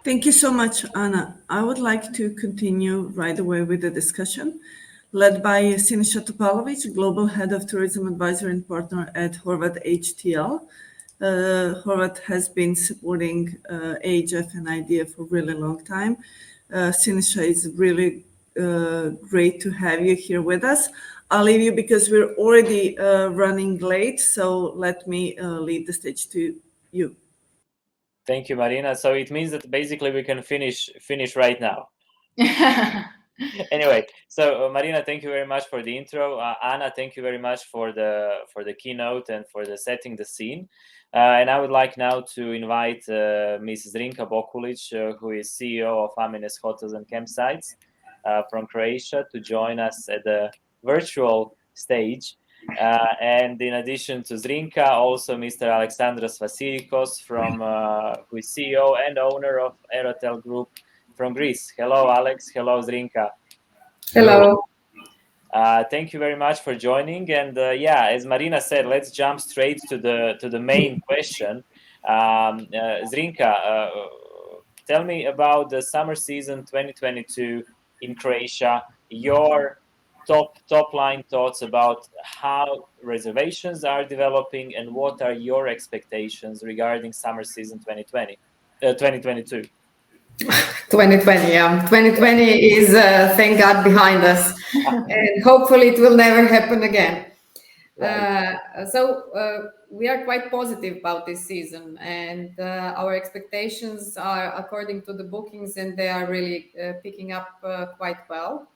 Thank you so much, Anna. I would like to continue right away with the discussion, led by Sinisa Topalovic, Global Head of Tourism Advisor and Partner at Horwath HTL. Horwath has been supporting AHF and IDEEA for a really long time. Sinisa, it's really great to have you here with us. I'll leave you because we're already running late, so let me leave the stage to you. Thank you, Marina. So it means that basically we can finish right now. Anyway, so Marina, thank you very much for the intro. Anna, thank you very much for the keynote and for the setting the scene. And I would like now to invite Ms. Zrinka Bokulic, who is CEO of Aminess Hotels and Campsites from Croatia, to join us at the virtual stage. And in addition to Zrinka, also Mr. Alexandros Vassilikos, who is CEO and owner of AIROTEL Group from Greece. Hello, Alex. Hello, Zrinka. Hello. Thank you very much for joining. And yeah, as Marina said, let's jump straight to the main question. Zrinka, tell me about the summer season 2022 in Croatia. Your top line thoughts about how reservations are developing and what are your expectations regarding summer season 2022. 2020, yeah. 2020 is, thank God, behind us. And hopefully it will never happen again. Right. So we are quite positive about this season, and our expectations are according to the bookings, and they are really picking up quite well.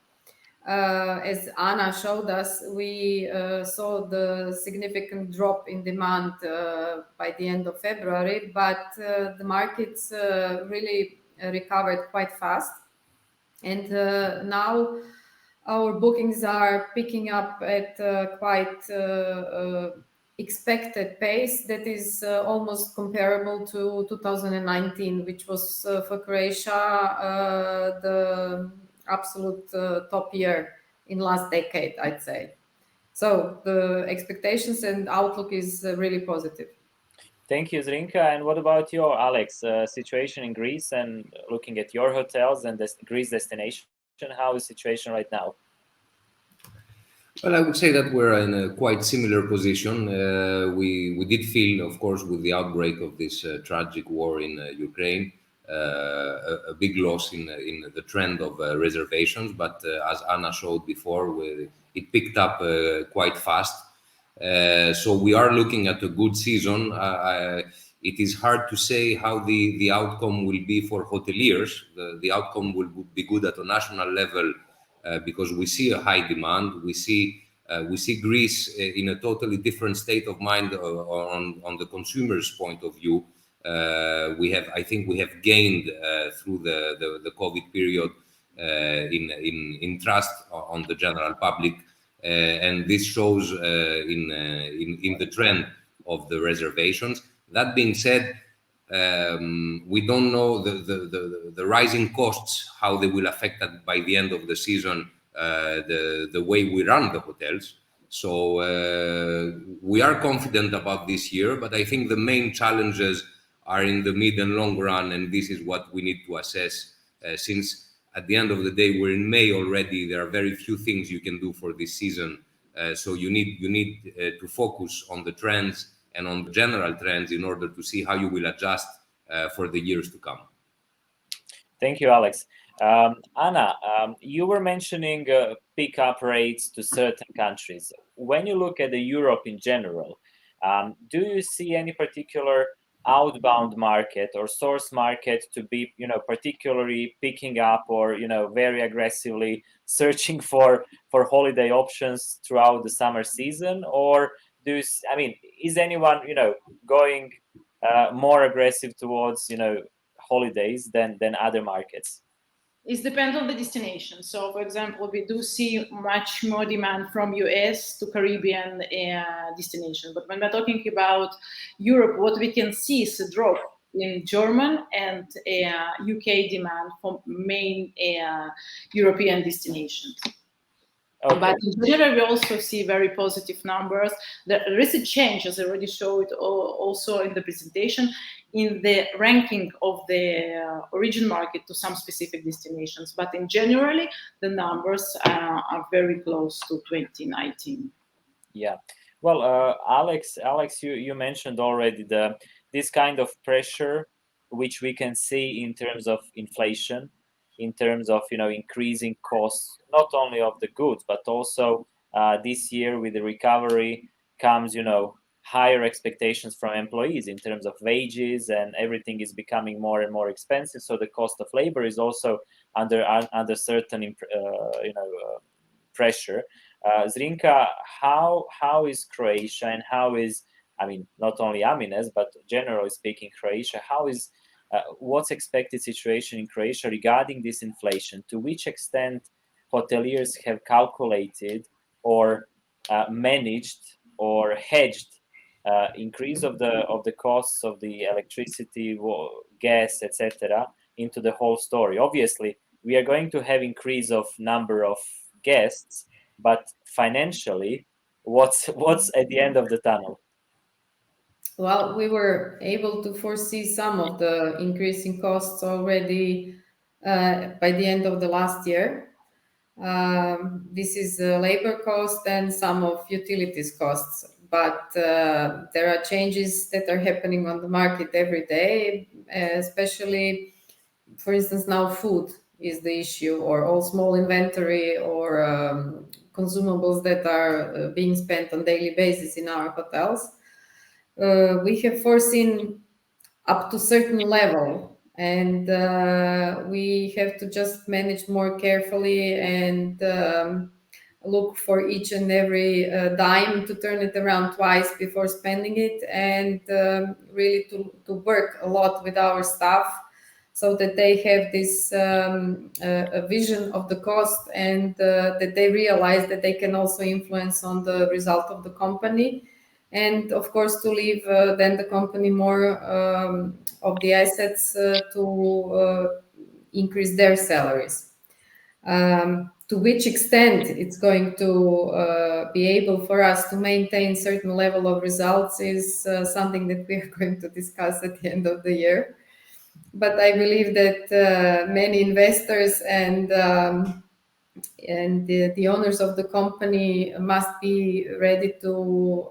As Anna showed us, we saw the significant drop in demand by the end of February, but the markets really recovered quite fast. And now our bookings are picking up at quite expected pace that is almost comparable to 2019, which was for Croatia the absolute top year in last decade, I'd say. So the expectations and outlook is really positive. Thank you, Zrinka. And what about your, Alex, situation in Greece and looking at your hotels and this Greece destination? How is the situation right now? Well, I would say that we're in a quite similar position. We did feel, of course, with the outbreak of this tragic war in Ukraine, a big loss in the trend of reservations. But as Anna showed before, it picked up quite fast. So we are looking at a good season. It is hard to say how the outcome will be for hoteliers. The outcome will be good at a national level because we see a high demand. We see Greece in a totally different state of mind on the consumer's point of view. I think we have gained through the COVID period in trust on the general public. And this shows in the trend of the reservations. That being said, we don't know the rising costs, how they will affect that by the end of the season, the way we run the hotels. So we are confident about this year, but I think the main challenges are in the mid and long run, and this is what we need to assess since at the end of the day, we're in May already. There are very few things you can do for this season. So you need to focus on the trends and on the general trends in order to see how you will adjust for the years to come. Thank you, Alex. Anna, you were mentioning pick-up rates to certain countries. When you look at the Europe in general, do you see any particular outbound market or source market to be, particularly picking up or, very aggressively searching for holiday options throughout the summer season? Or is anyone, going more aggressive towards, holidays than other markets? It depends on the destination. So, for example, we do see much more demand from US to Caribbean destination. But when we're talking about Europe, what we can see is a drop in German and UK demand from main European destinations. Okay. But in general, we also see very positive numbers. The recent change, as I already showed also in the presentation, in the ranking of the origin market to some specific destinations. But in generally, the numbers are very close to 2019. Yeah. Well, Alex, you mentioned already this kind of pressure, which we can see in terms of inflation, in terms of increasing costs, not only of the goods, but also this year with the recovery comes higher expectations from employees in terms of wages, and everything is becoming more and more expensive. So the cost of labor is also under certain pressure. Zrinka, how is Croatia, and how is, I mean, not only Aminess, but generally speaking, Croatia, how is what's expected situation in Croatia regarding this inflation? To which extent hoteliers have calculated or managed or hedged increase of the costs of the electricity, gas, etc., into the whole story? Obviously, we are going to have increase of number of guests, but financially, what's at the end of the tunnel? Well, we were able to foresee some of the increasing costs already by the end of the last year. This is labor cost and some of utilities costs, but there are changes that are happening on the market every day, especially, for instance, now food is the issue, or all small inventory, or consumables that are being spent on daily basis in our hotels. We have foreseen up to certain level, and we have to just manage more carefully and look for each and every dime, to turn it around twice before spending it, and really to work a lot with our staff so that they have this a vision of the cost, and that they realize that they can also influence on the result of the company. And of course, to leave then the company more of the assets to increase their salaries. To which extent it's going to be able for us to maintain certain level of results is something that we are going to discuss at the end of the year. But I believe that many investors and the owners of the company must be ready to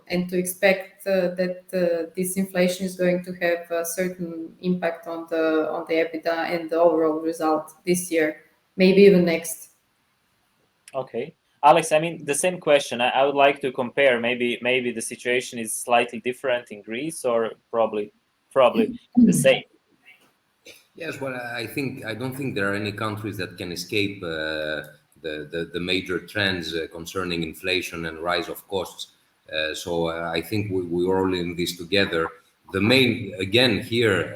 and to expect that this inflation is going to have a certain impact on the EBITDA and the overall result this year, maybe even next. Okay, Alex, I mean, the same question. I would like to compare. Maybe the situation is slightly different in Greece, or probably the same. Yes, well, I don't think there are any countries that can escape the major trends concerning inflation and rise of costs. So I think we're all in this together. The main, again, here,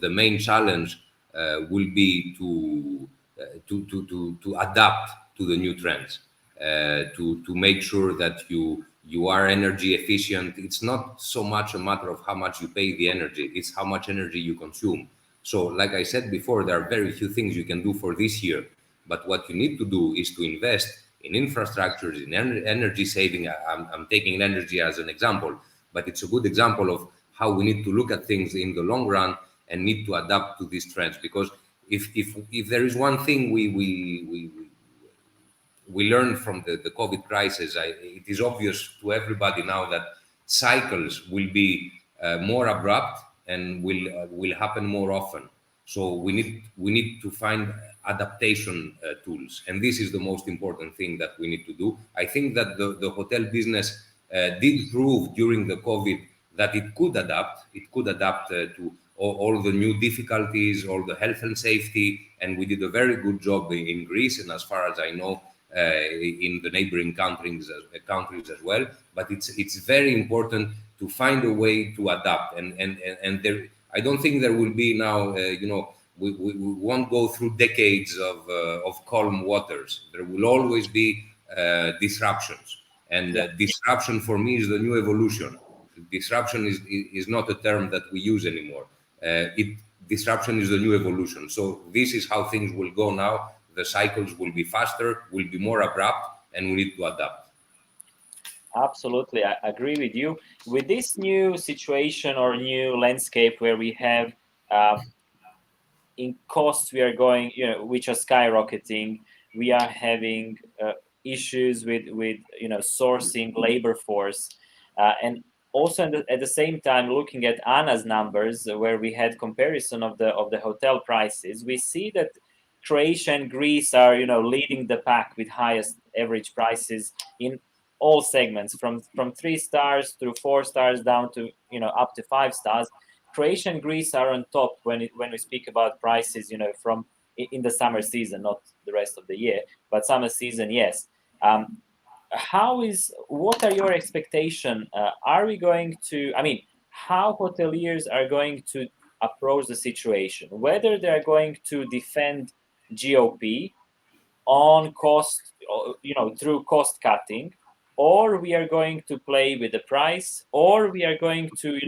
the main challenge will be to adapt to the new trends, to make sure that you are energy efficient. It's not so much a matter of how much you pay the energy; it's how much energy you consume. So, like I said before, there are very few things you can do for this year. But what you need to do is to invest in infrastructures, in energy saving. I'm taking energy as an example, but it's a good example of how we need to look at things in the long run and need to adapt to these trends. Because if there is one thing we learned from the COVID crisis, it is obvious to everybody now that cycles will be more abrupt and will happen more often. So we need to find adaptation tools, and this is the most important thing that we need to do. I think that the hotel business did prove during the COVID that it could adapt. It could adapt to all the new difficulties, all the health and safety, and we did a very good job in Greece, and as far as I know, in the neighboring countries as well. But it's very important to find a way to adapt, and there, I don't think there will be now, we won't go through decades of calm waters. There will always be disruptions, and disruption for me is the new evolution. Disruption is not a term that we use anymore. Disruption is the new evolution. So this is how things will go now. the cycles will be faster, will be more abrupt, and we need to adapt. Absolutely, I agree with you. With this new situation or new landscape where we have in costs, we are going, which are skyrocketing. We are having issues with sourcing labor force, and also at the same time looking at Anna's numbers, where we had comparison of the hotel prices, we see that Croatia and Greece are leading the pack with highest average prices in all segments, from 3 stars through 4 stars down to up to 5 stars. Croatia and Greece are on top when we speak about prices, from in the summer season, not the rest of the year, but summer season, yes. What are your expectations? Are we going to? How hoteliers are going to approach the situation? Whether they are going to defend GOP on cost, through cost cutting, or we are going to play with the price, or we are going to,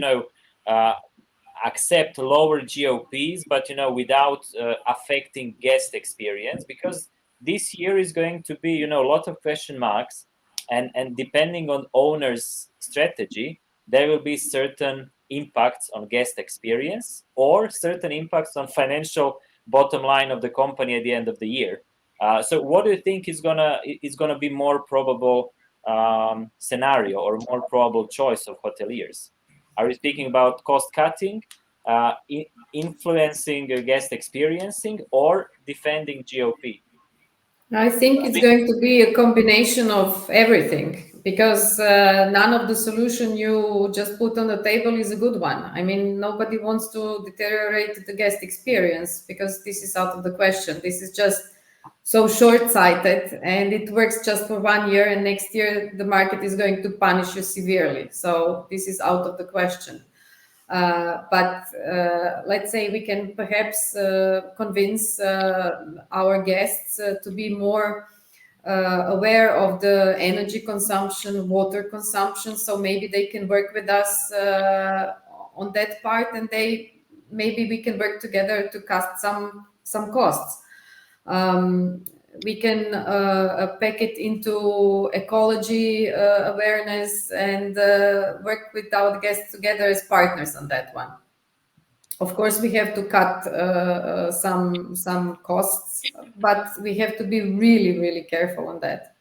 accept lower GOPs, but without affecting guest experience, because this year is going to be a lot of question marks, and depending on owner's strategy, there will be certain impacts on guest experience or certain impacts on financial bottom line of the company at the end of the year. So what do you think is gonna be more probable scenario or more probable choice of hoteliers? Are we speaking about cost cutting, influencing guest experiencing, or defending GOP? I think it's going to be a combination of everything, because none of the solution you just put on the table is a good one. I mean, nobody wants to deteriorate the guest experience, because this is out of the question. This is just so short-sighted, and it works just for 1 year, and next year the market is going to punish you severely. So this is out of the question. But let's say we can perhaps convince our guests to be more aware of the energy consumption, water consumption. So maybe they can work with us on that part, and maybe we can work together to cut some costs. We can pack it into ecology awareness and work with our guests together as partners on that one. Of course, we have to cut some costs, but we have to be really, really careful on that,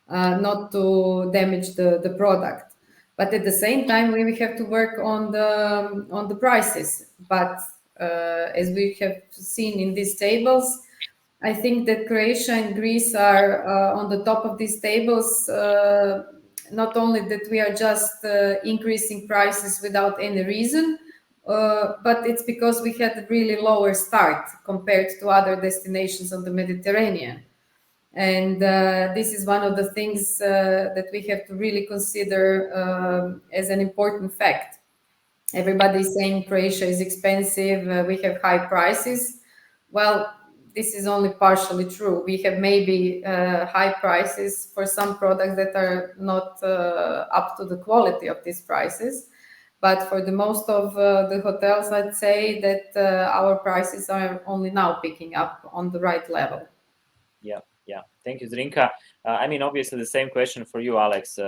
not to damage the product. But at the same time, we have to work on the prices. But as we have seen in these tables, I think that Croatia and Greece are on the top of these tables. Not only that we are just increasing prices without any reason, but it's because we had a really lower start compared to other destinations on the Mediterranean. And this is one of the things that we have to really consider as an important fact. Everybody is saying Croatia is expensive, we have high prices. Well, this is only partially true. We have maybe high prices for some products that are not up to the quality of these prices. But for the most of the hotels, I'd say that our prices are only now picking up on the right level. Yeah. Thank you, Zrinka. Obviously, the same question for you, Alex.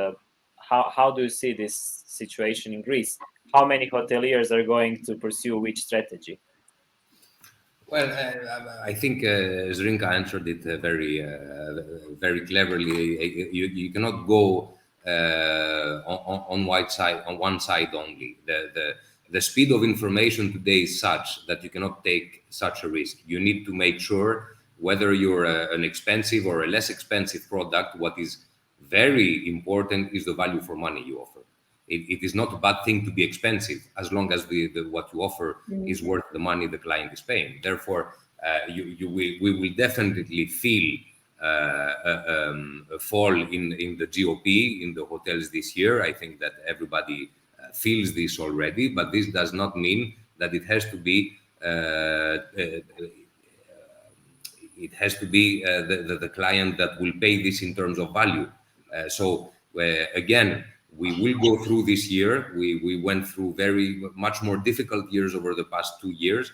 How do you see this situation in Greece? How many hoteliers are going to pursue which strategy? Well, I think Zrinka answered it very cleverly. You cannot go on one side only. The speed of information today is such that you cannot take such a risk. You need to make sure whether you're an expensive or a less expensive product. What is very important is the value for money you offer. It is not a bad thing to be expensive as long as what you offer is worth the money the client is paying. Therefore, we will definitely feel a fall in the GOP in the hotels this year. I think that everybody feels this already, but this does not mean that it has to be the client that will pay this in terms of value. So again, We will go through this year. We went through very much more difficult years over the past 2 years.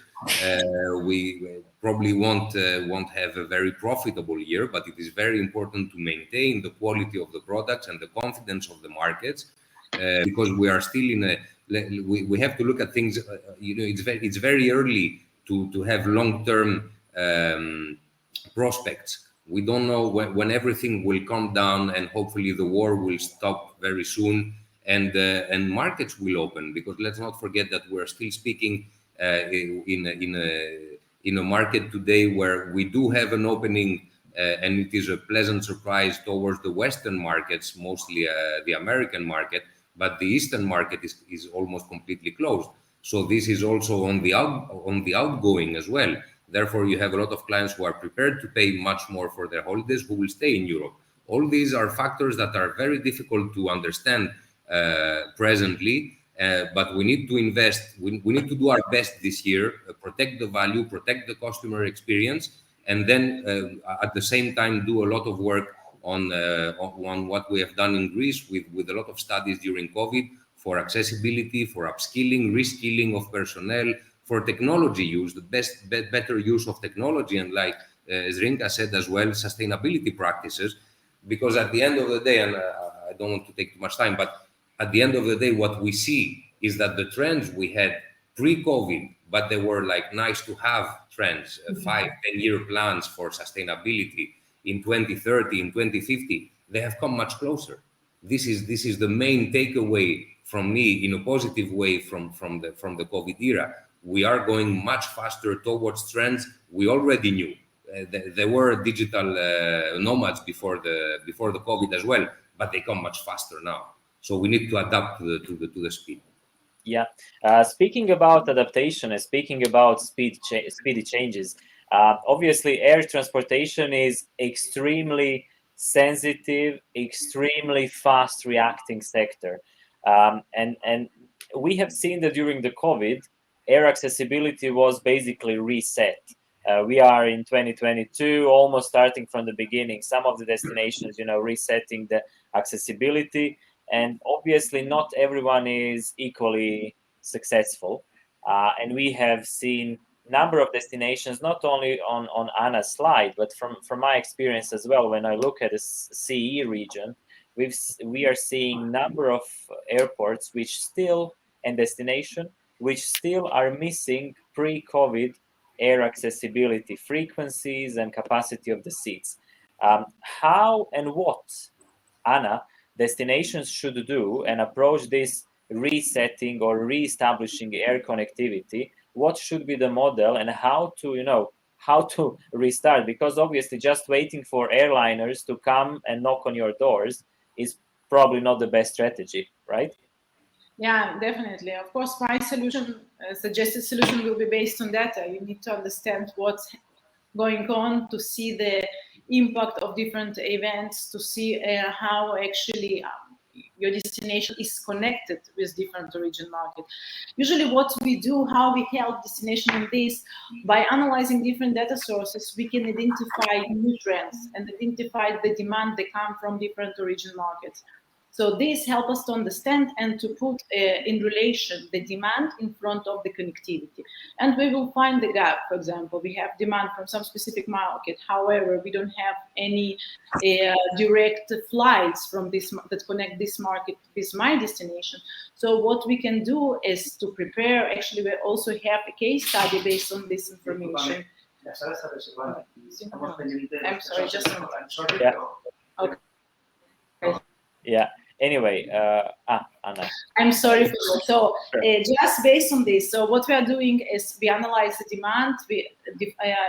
We probably won't have a very profitable year, but it is very important to maintain the quality of the products and the confidence of the markets, because we are still in a. We have to look at things. It's very early to have long-term prospects. We don't know when everything will calm down, and hopefully the war will stop very soon, and markets will open. Because let's not forget that we're still speaking in a market today where we do have an opening, and it is a pleasant surprise towards the Western markets, mostly the American market, but the Eastern market is almost completely closed. So this is also on the outgoing as well. Therefore, you have a lot of clients who are prepared to pay much more for their holidays, who will stay in Europe. All these are factors that are very difficult to understand presently, but we need to invest. We need to do our best this year, protect the value, protect the customer experience, and then at the same time do a lot of work on what we have done in Greece with a lot of studies during COVID for accessibility, for upskilling, reskilling of personnel, for technology use, the better use of technology, and like Zrinka said as well, sustainability practices. Because at the end of the day, and I don't want to take too much time, but at the end of the day, what we see is that the trends we had pre-COVID, but they were like nice to have trends, 5-10-year plans for sustainability in 2030, in 2050, they have come much closer. This is the main takeaway from me in a positive way from the COVID era. We are going much faster towards trends we already knew. There were digital nomads before the COVID as well, but they come much faster now. So we need to adapt to the speed. Yeah. Speaking about adaptation and speaking about speedy changes, obviously air transportation is extremely sensitive, extremely fast reacting sector. And we have seen that during the COVID, air accessibility was basically reset. We are in 2022, almost starting from the beginning. Some of the destinations, resetting the accessibility, and obviously not everyone is equally successful. And we have seen number of destinations, not only on Anna's slide, but from my experience as well. When I look at the CE region, we are seeing number of airports and destination which still are missing pre-COVID air accessibility frequencies and capacity of the seats. How and what, Anna, destinations should do and approach this resetting or re-establishing air connectivity? What should be the model, and how to restart? Because obviously just waiting for airliners to come and knock on your doors is probably not the best strategy, right? Yeah, definitely. Of course, my suggested solution will be based on data. You need to understand what's going on, to see the impact of different events, to see how actually your destination is connected with different origin market. Usually what we do, how we help destination in this, by analyzing different data sources, we can identify new trends and identify the demand that come from different origin markets. So this helps us to understand and to put in relation the demand in front of the connectivity. And we will find the gap. For example, we have demand from some specific market. However, we don't have any direct flights from that connect this market with my destination. So what we can do is to prepare, actually, we also have a case study based on this information. I'm sorry, just a minute. Yeah. Okay. Yeah. Anyway, Anna. I'm sorry for that. So just based on this, so what we are doing is we analyze the demand, we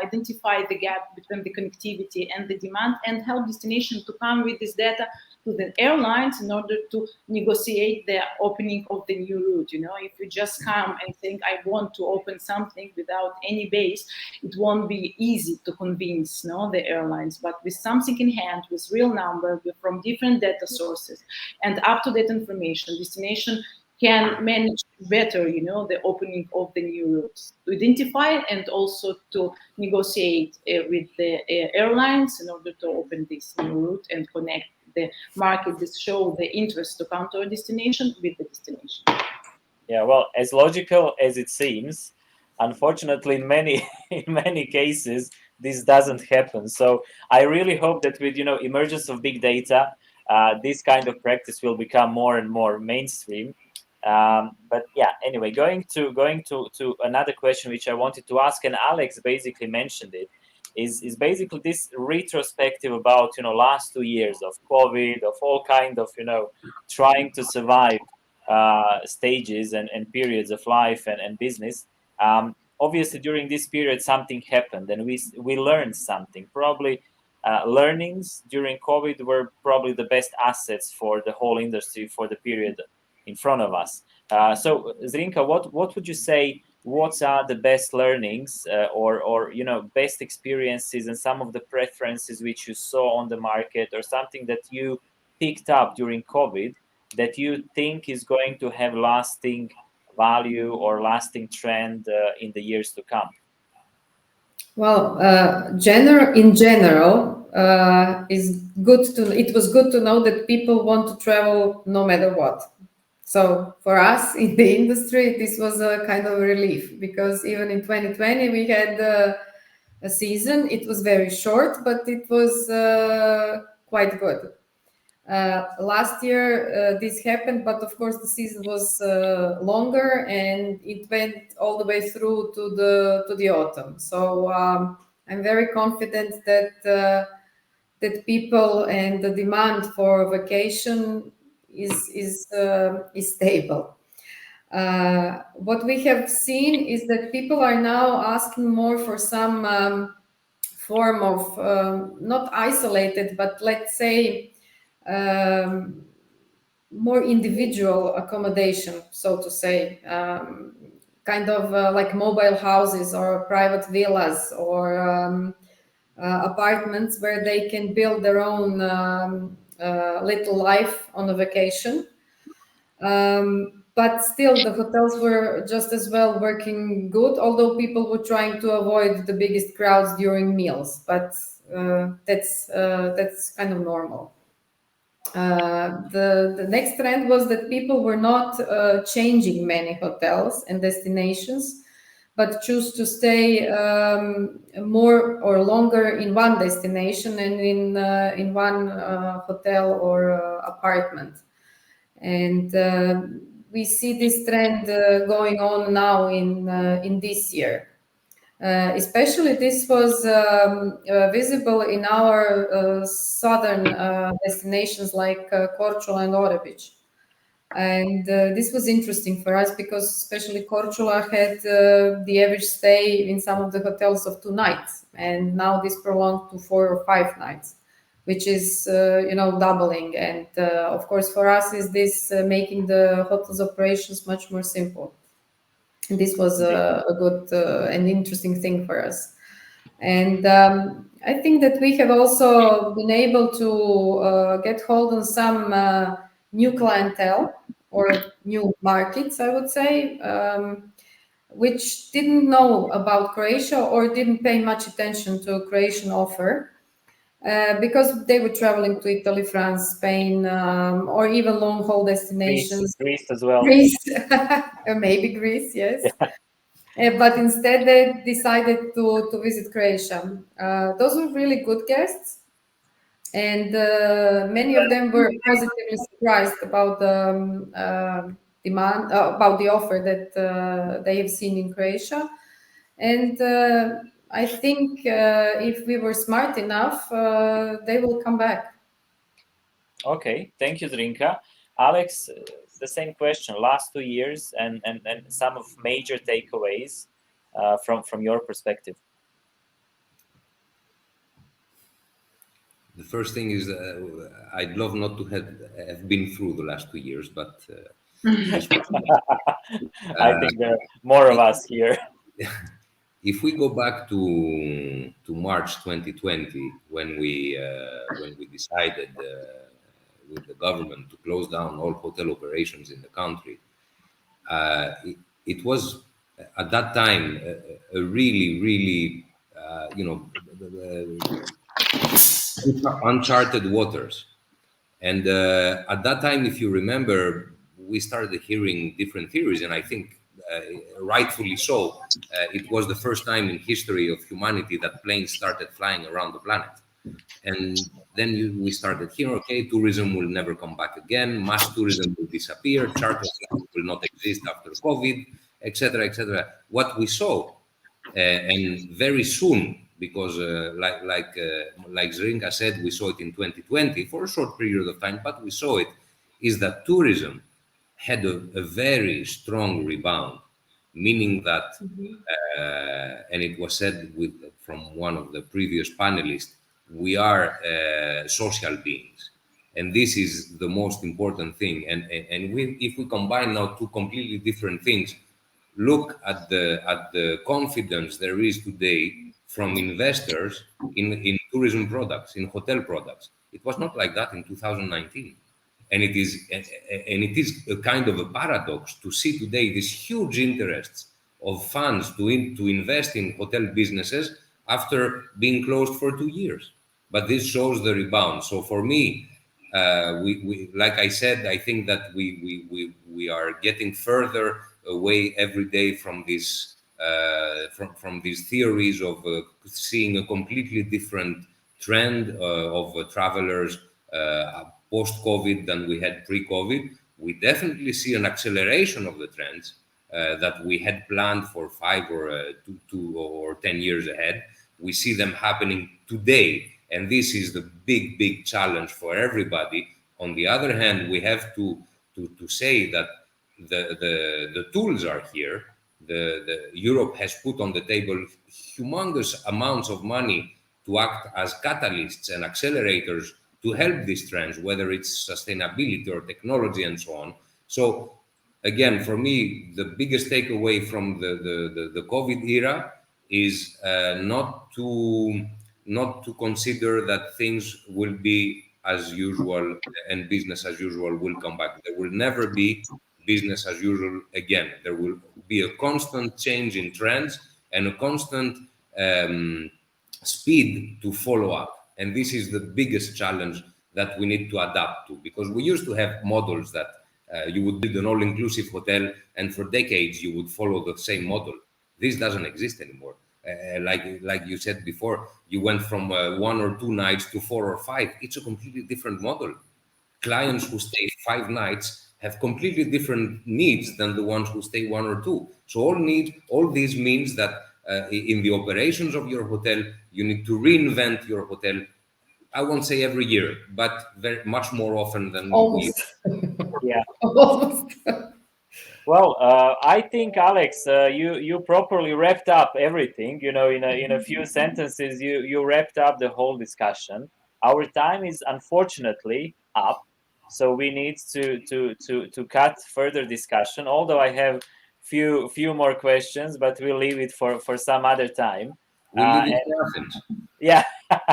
identify the gap between the connectivity and the demand, and help destination to come with this data to the airlines in order to negotiate the opening of the new route. If you just come and think, I want to open something without any base, it won't be easy to convince the airlines. But with something in hand, with real number, from different data sources, and up-to-date information, destination can manage better, the opening of the new routes, to identify and also to negotiate with the airlines in order to open this new route and connect the market that show the interest to come to a destination with the destination. Yeah, well, as logical as it seems, unfortunately, in many cases, this doesn't happen. So I really hope that with emergence of big data, this kind of practice will become more and more mainstream. But yeah, anyway, going to another question which I wanted to ask, and Alex basically mentioned it, is basically this retrospective about last 2 years of COVID, of all kind of trying to survive stages and periods of life and business. Obviously, during this period, something happened, and we learned something. Probably learnings during COVID were probably the best assets for the whole industry for the period in front of us. So, Zrinka, what would you say? What are the best learnings or best experiences and some of the preferences which you saw on the market, or something that you picked up during COVID that you think is going to have lasting value or lasting trend in the years to come? Well, in general, it was good to know that people want to travel no matter what. So for us in the industry, this was a kind of relief, because even in 2020 we had a season. It was very short, but it was quite good. Last year this happened, but of course the season was longer, and it went all the way through to the autumn. So I'm very confident that people and the demand for vacation is stable. What we have seen is that people are now asking more for some form of not isolated, but let's say more individual accommodation, so to say, kind of like mobile houses or private villas or apartments where they can build their own little life on a vacation. But still, the hotels were just as well working good, although people were trying to avoid the biggest crowds during meals. But that's kind of normal. The next trend was that people were not changing many hotels and destinations, but choose to stay more or longer in one destination and in one hotel or apartment. And we see this trend going on now in this year. Especially this was visible in our southern destinations like Korčula and Orebić. And this was interesting for us because especially Korčula had the average stay in some of the hotels of 2 nights, and now this prolonged to 4 or 5 nights, which is doubling. And of course for us is this making the hotels operations much more simple. And this was a good and interesting thing for us. And I think that we have also been able to get hold on some new clientele or new markets, I would say, which didn't know about Croatia or didn't pay much attention to Croatian offer. Because they were traveling to Italy, France, Spain, or even long-haul destinations. Greece as well. Greece, maybe Greece, yes. Yeah. But instead they decided to visit Croatia. Those were really good guests. And many of them were positively surprised about the demand, about the offer that they have seen in Croatia. And I think if we were smart enough, they will come back. Okay, thank you, Zrinka. Alex, the same question. Last 2 years and some of major takeaways from your perspective. The first thing is I'd love not to have been through the last 2 years, but I think there are more of us here. If we go back to March 2020, when we decided with the government to close down all hotel operations in the country, it was at that time a really uncharted waters. And at that time, if you remember, we started hearing different theories, and I think rightfully so. It was the first time in history of humanity that planes started flying around the planet. And then we started hearing, okay, tourism will never come back again, mass tourism will disappear, charter flights will not exist after COVID, etc., etc. What we saw, and very soon, because like Zrinka said, we saw it in 2020 for a short period of time, but we saw it, is that tourism had a very strong rebound, meaning that, and it was said from one of the previous panelists, we are social beings. And this is the most important thing. And if we combine now two completely different things, look at the confidence there is today from investors in tourism products, in hotel products. It was not like that in 2019. And it is a kind of a paradox to see today this huge interest of funds to invest in hotel businesses after being closed for 2 years. But this shows the rebound. So for me, we like I said, I think that we are getting further away every day from this from these theories of seeing a completely different trend of travelers post-COVID than we had pre-COVID. We definitely see an acceleration of the trends that we had planned for 5 or 2 or 10 years ahead. We see them happening today, and this is the big challenge for everybody. On the other hand, we have to say that the tools are here. The Europe has put on the table humongous amounts of money to act as catalysts and accelerators to help these trends, whether it's sustainability or technology and so on. So again, for me, the biggest takeaway from the COVID era is not to consider that things will be as usual and business as usual will come back. There will never be business as usual again. There will be a constant change in trends and a constant speed to follow up. And this is the biggest challenge that we need to adapt to, because we used to have models that you would build an all-inclusive hotel and for decades you would follow the same model. This doesn't exist anymore. Like you said before, you went from 1 or 2 nights to 4 or 5. It's a completely different model. Clients who stay 5 nights have completely different needs than the ones who stay 1 or 2. So all these means that in the operations of your hotel, you need to reinvent your hotel. I won't say every year, but very much more often than Almost. Yeah. Almost. Well, I think, Alex, you properly wrapped up everything. You know, in a few sentences, you wrapped up the whole discussion. Our time is unfortunately up, so we need to cut further discussion. Although I have few more questions, but we'll leave it for some other time. we live in Athens. Yeah,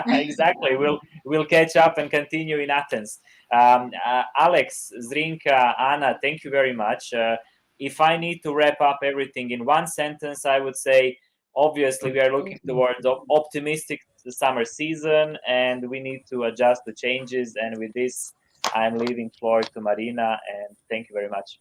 exactly. We'll catch up and continue in Athens. Alex, Zrinka, Anna, thank you very much. If I need to wrap up everything in one sentence, I would say, obviously, we are looking towards optimistic summer season, and we need to adjust the changes. And with this, I'm leaving floor to Marina, and thank you very much.